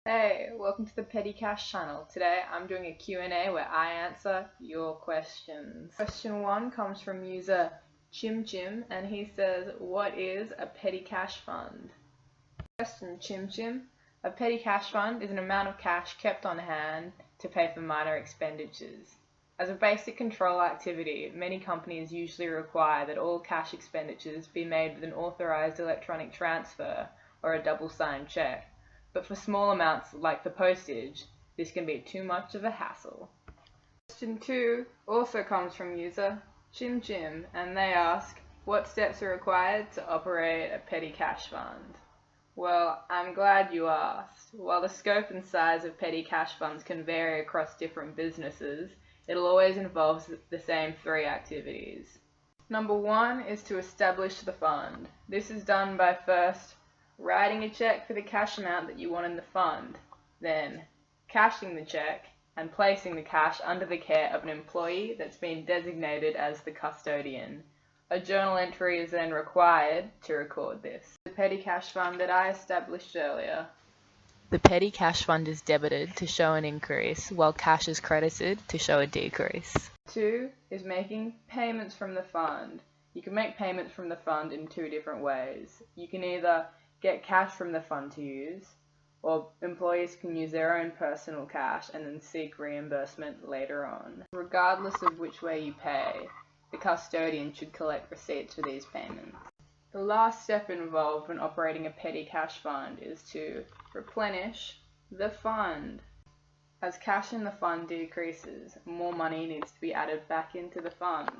Hey, welcome to the Petty Cash channel. Today I'm doing a Q&A where I answer your questions. Question 1 comes from user Chim and he says, what is a petty cash fund? Question Chim. A petty cash fund is an amount of cash kept on hand to pay for minor expenditures. As a basic control activity, many companies usually require that all cash expenditures be made with an authorized electronic transfer or a double-signed check. But for small amounts like the postage, this can be too much of a hassle. Question 2 also comes from user Chim and they ask, what steps are required to operate a petty cash fund? Well, I'm glad you asked. While the scope and size of petty cash funds can vary across different businesses, it'll always involve the same 3 activities. Number 1 is to establish the fund. This is done by first writing a check for the cash amount that you want in the fund, then cashing the check and placing the cash under the care of an employee that's been designated as the custodian. A journal entry is then required to record this. The petty cash fund that I established earlier. The petty cash fund is debited to show an increase, while cash is credited to show a decrease. 2 is making payments from the fund. You can make payments from the fund in 2 different ways. You can either get cash from the fund to use, or employees can use their own personal cash and then seek reimbursement later on. Regardless of which way you pay, the custodian should collect receipts for these payments. The last step involved when operating a petty cash fund is to replenish the fund. As cash in the fund decreases, more money needs to be added back into the fund.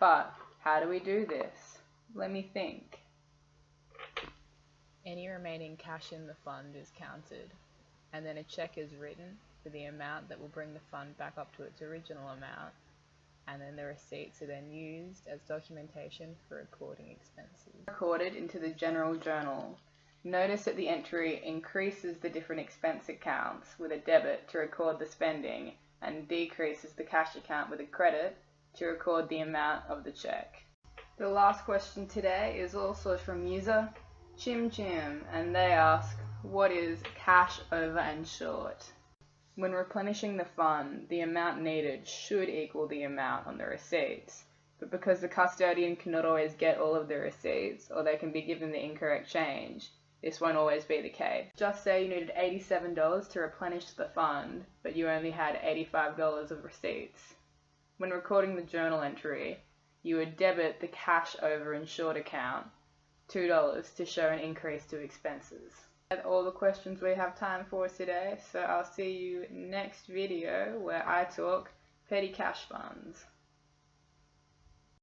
But how do we do this? Let me think. Any remaining cash in the fund is counted, and then a check is written for the amount that will bring the fund back up to its original amount, and then the receipts are then used as documentation for recording expenses. Recorded into the general journal. Notice that the entry increases the different expense accounts with a debit to record the spending, and decreases the cash account with a credit to record the amount of the check. The last question today is also from user Chim and they ask, what is cash over and short? When replenishing the fund, the amount needed should equal the amount on the receipts, but because the custodian cannot always get all of the receipts, or they can be given the incorrect change, this won't always be the case. Just say you needed $87 to replenish the fund, but you only had $85 of receipts. When recording the journal entry, you would debit the cash over and short account $2 to show an increase to expenses. That's all the questions we have time for today, so I'll see you next video where I talk petty cash funds.